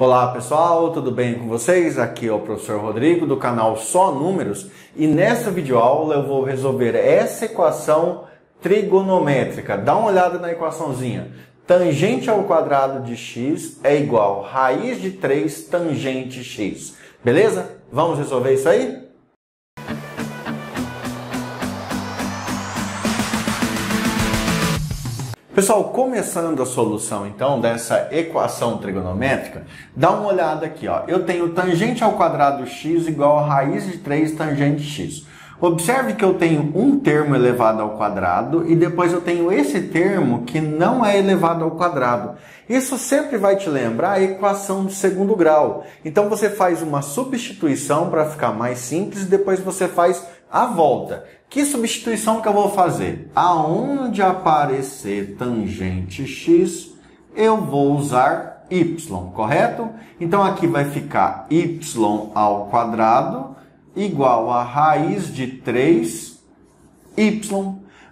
Olá pessoal, tudo bem com vocês? Aqui é o professor Rodrigo do canal Só Números e nessa videoaula eu vou resolver essa equação trigonométrica. Dá uma olhada na equaçãozinha. Tangente ao quadrado de x é igual a raiz de 3 tangente x. Beleza? Vamos resolver isso aí? Pessoal, começando a solução então dessa equação trigonométrica, dá uma olhada aqui, ó. Eu tenho tangente ao quadrado x igual a raiz de 3 tangente x. Observe que eu tenho um termo elevado ao quadrado e depois eu tenho esse termo que não é elevado ao quadrado. Isso sempre vai te lembrar a equação de segundo grau. Então você faz uma substituição para ficar mais simples e depois você faz a volta. Que substituição que eu vou fazer? Aonde aparecer tangente x, eu vou usar y, correto? Então aqui vai ficar y ao quadrado igual a raiz de 3y.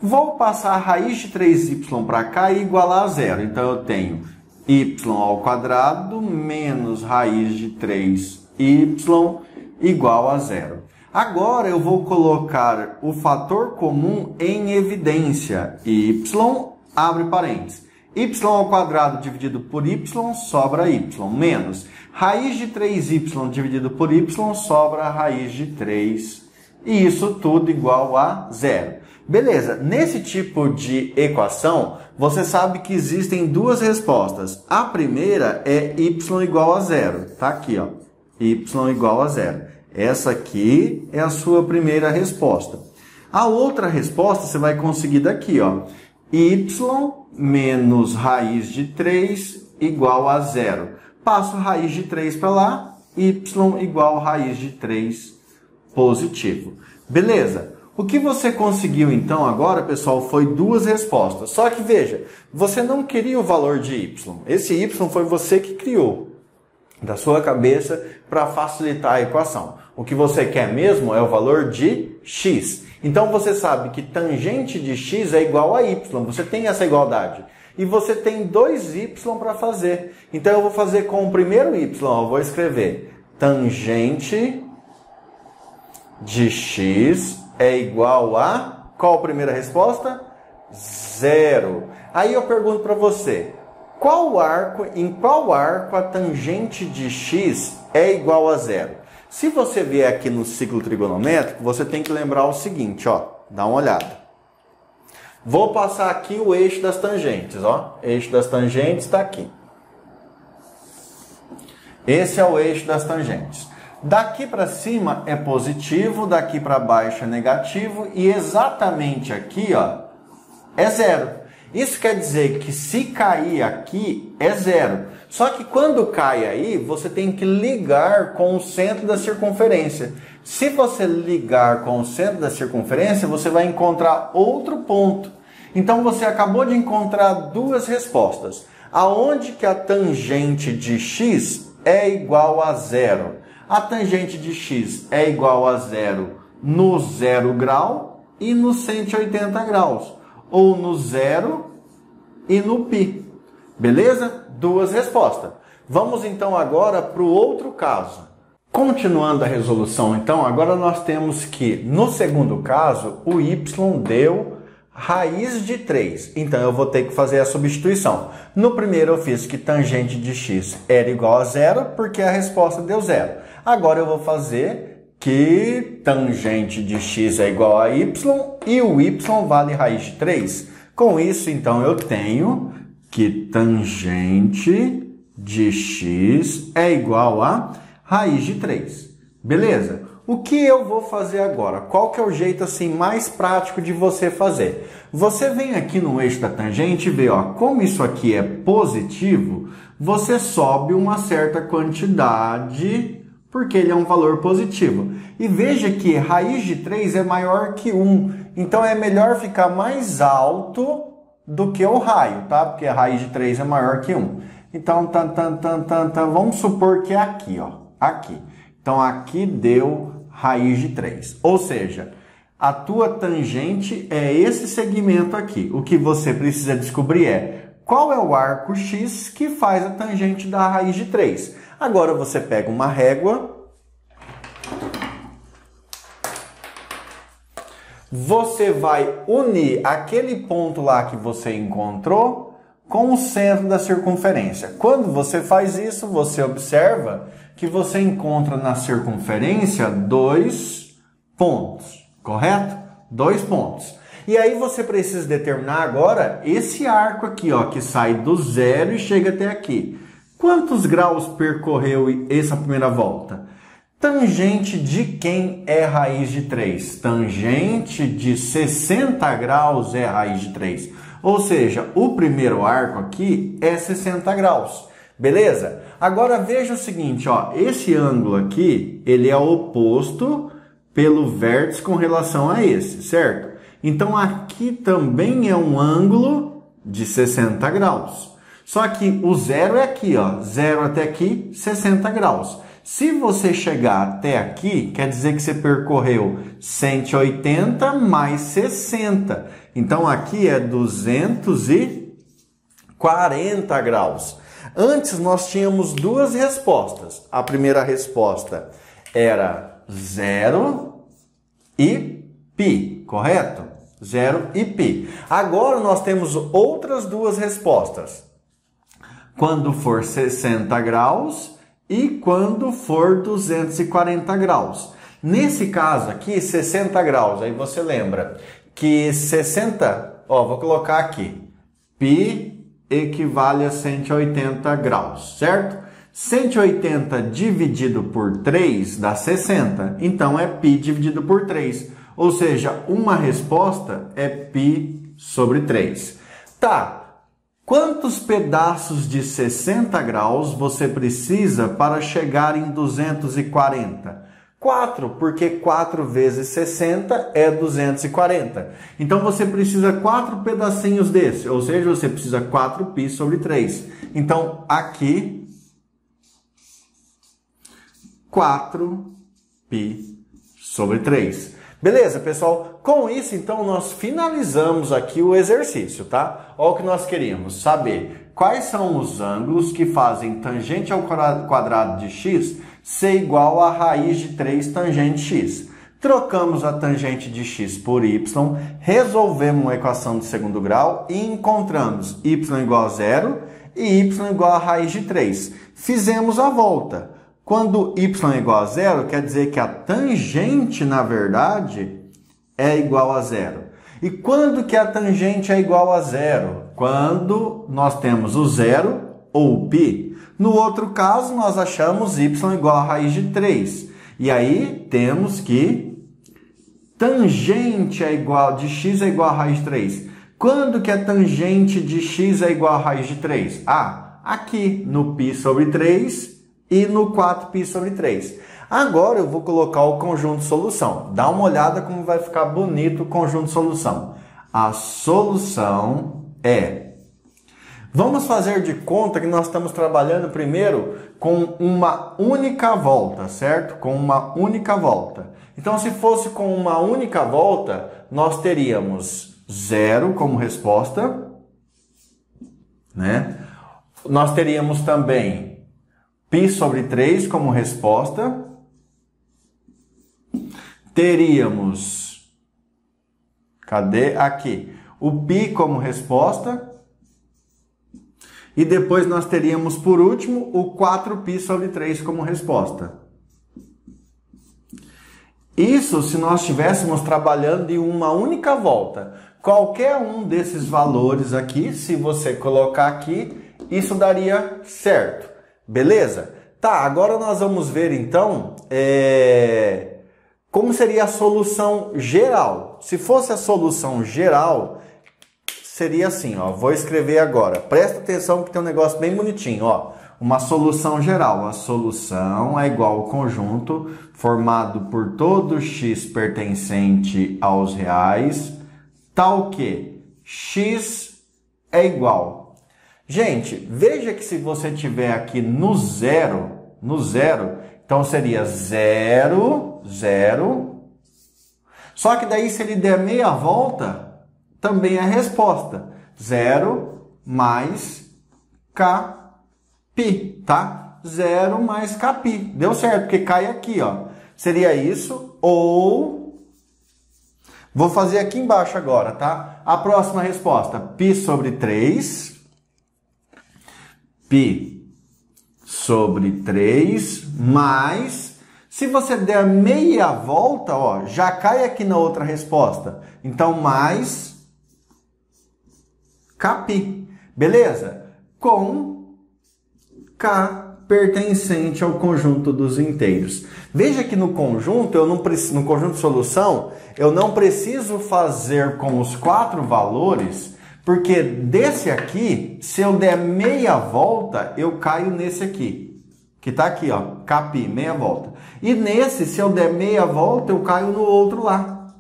Vou passar a raiz de 3y para cá e igualar a zero. Então eu tenho y ao quadrado menos raiz de 3y igual a zero. Agora eu vou colocar o fator comum em evidência. Y, abre parênteses. Y ao quadrado dividido por y, sobra y, menos raiz de 3y dividido por y, sobra a raiz de 3. E isso tudo igual a zero. Beleza, nesse tipo de equação, você sabe que existem duas respostas. A primeira é y igual a zero. Tá aqui, ó. Y igual a zero. Essa aqui é a sua primeira resposta. A outra resposta você vai conseguir daqui, ó. Y menos raiz de 3 igual a zero. Passo raiz de 3 para lá, y igual a raiz de 3 positivo. Beleza? O que você conseguiu então agora, pessoal, foi duas respostas. Só que veja, você não queria o valor de y. Esse y foi você que criou da sua cabeça para facilitar a equação. O que você quer mesmo é o valor de x. Então você sabe que tangente de x é igual a y. Você tem essa igualdade. E você tem 2y para fazer. Então eu vou fazer com o primeiro y. Eu vou escrever tangente de x é igual a... Qual a primeira resposta? Zero. Aí eu pergunto para você, em qual arco a tangente de x é igual a zero? Se você vier aqui no ciclo trigonométrico, você tem que lembrar o seguinte, ó, dá uma olhada. Vou passar aqui o eixo das tangentes, ó. Eixo das tangentes está aqui. Esse é o eixo das tangentes. Daqui para cima é positivo, daqui para baixo é negativo e exatamente aqui, ó, é zero. Isso quer dizer que se cair aqui é zero. Só que quando cai aí, você tem que ligar com o centro da circunferência. Se você ligar com o centro da circunferência, você vai encontrar outro ponto. Então você acabou de encontrar duas respostas. Aonde que a tangente de x é igual a zero? A tangente de x é igual a zero no 0 grau e no 180 graus. Ou no zero e no π. Beleza? Duas respostas. Vamos então agora para o outro caso. Continuando a resolução, então, agora nós temos que, no segundo caso, o y deu raiz de 3. Então eu vou ter que fazer a substituição. No primeiro eu fiz que tangente de x era igual a zero, porque a resposta deu zero. Agora eu vou fazer que tangente de x é igual a y e o y vale raiz de 3. Com isso, então, eu tenho que tangente de x é igual a raiz de 3. Beleza? O que eu vou fazer agora? Qual que é o jeito assim mais prático de você fazer? Você vem aqui no eixo da tangente e vê, ó, como isso aqui é positivo, você sobe uma certa quantidade porque ele é um valor positivo. E veja que raiz de 3 é maior que 1. Então é melhor ficar mais alto do que o raio, tá? Porque a raiz de 3 é maior que 1. Então, vamos supor que é aqui, ó. Aqui. Então aqui deu raiz de 3. Ou seja, a tua tangente é esse segmento aqui. O que você precisa descobrir é qual é o arco x que faz a tangente da raiz de 3. Agora você pega uma régua, você vai unir aquele ponto lá que você encontrou com o centro da circunferência. Quando você faz isso, você observa que você encontra na circunferência 2 pontos, correto? 2 pontos. E aí você precisa determinar agora esse arco aqui, ó, que sai do zero e chega até aqui. Quantos graus percorreu essa primeira volta? Tangente de quem é raiz de 3? Tangente de 60 graus é raiz de 3. Ou seja, o primeiro arco aqui é 60 graus. Beleza? Agora veja o seguinte, ó, esse ângulo aqui, ele é oposto pelo vértice com relação a esse, certo? Então aqui também é um ângulo de 60 graus. Só que o zero é aqui, ó, 0 até aqui, 60 graus. Se você chegar até aqui, quer dizer que você percorreu 180 mais 60. Então aqui é 240 graus. Antes nós tínhamos duas respostas. A primeira resposta era 0 e π, correto? 0 e π. Agora nós temos outras duas respostas. Quando for 60 graus e quando for 240 graus. Nesse caso aqui, 60 graus, aí você lembra que 60, ó, vou colocar aqui, π equivale a 180 graus, certo? 180 dividido por 3 dá 60, então é π dividido por 3, ou seja, uma resposta é π sobre 3. Tá. Quantos pedaços de 60 graus você precisa para chegar em 240? 4, porque 4 vezes 60 é 240. Então você precisa 4 pedacinhos desse, ou seja, você precisa 4π sobre 3. Então aqui, 4π sobre 3. Beleza, pessoal? Com isso, então, nós finalizamos aqui o exercício, tá? Olha o que nós queríamos saber. Quais são os ângulos que fazem tangente ao quadrado de x ser igual a raiz de 3 tangente x? Trocamos a tangente de x por y, resolvemos uma equação de segundo grau e encontramos y igual a 0 e y igual a raiz de 3. Fizemos a volta. Quando y é igual a 0, quer dizer que a tangente, na verdade, é igual a 0. E quando que a tangente é igual a 0? Quando nós temos o 0 ou o π. No outro caso, nós achamos y igual a raiz de 3. E aí temos que tangente de x é igual a raiz de 3. Quando que a tangente de x é igual a raiz de 3? Ah, aqui no π sobre 3 e no 4π sobre 3. Agora eu vou colocar o conjunto de solução. Dá uma olhada como vai ficar bonito o conjunto de solução. A solução é... Vamos fazer de conta que nós estamos trabalhando primeiro com uma única volta, certo? Com uma única volta. Então, se fosse com uma única volta, nós teríamos 0 como resposta, né? Nós teríamos também π sobre 3 como resposta. Teríamos, cadê? Aqui, o π como resposta. E depois nós teríamos, por último, o 4π sobre 3 como resposta. Isso se nós estivéssemos trabalhando em uma única volta. Qualquer um desses valores aqui, se você colocar aqui, isso daria certo. Beleza? Tá, agora nós vamos ver então como seria a solução geral. Se fosse a solução geral, seria assim, ó. Vou escrever agora. Presta atenção que tem um negócio bem bonitinho, ó. Uma solução geral. A solução é igual ao conjunto formado por todo x pertencente aos reais, tal que x é igual. Gente, veja que se você tiver aqui no zero, então seria 0, 0. Só que daí se ele der meia volta, também é a resposta. 0 mais kπ, tá? 0 mais Kπ. Deu certo, porque cai aqui, ó. Seria isso, ou... Vou fazer aqui embaixo agora, tá? A próxima resposta, π sobre 3. π sobre 3 mais... Se você der meia volta, ó, já cai aqui na outra resposta. Então, mais Kπ. Beleza? Com K pertencente ao conjunto dos inteiros. Veja que no conjunto, no conjunto de solução, eu não preciso fazer com os 4 valores, porque desse aqui, se eu der meia volta, eu caio nesse aqui. Que está aqui, ó, Kπ, meia volta. E nesse, se eu der meia volta, eu caio no outro lá.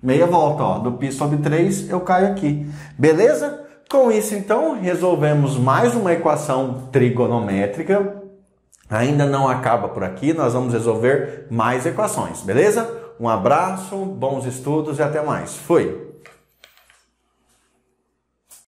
Meia volta, ó, do π sobre 3, eu caio aqui. Beleza? Com isso, então, resolvemos mais uma equação trigonométrica. Ainda não acaba por aqui, nós vamos resolver mais equações, beleza? Um abraço, bons estudos e até mais. Fui!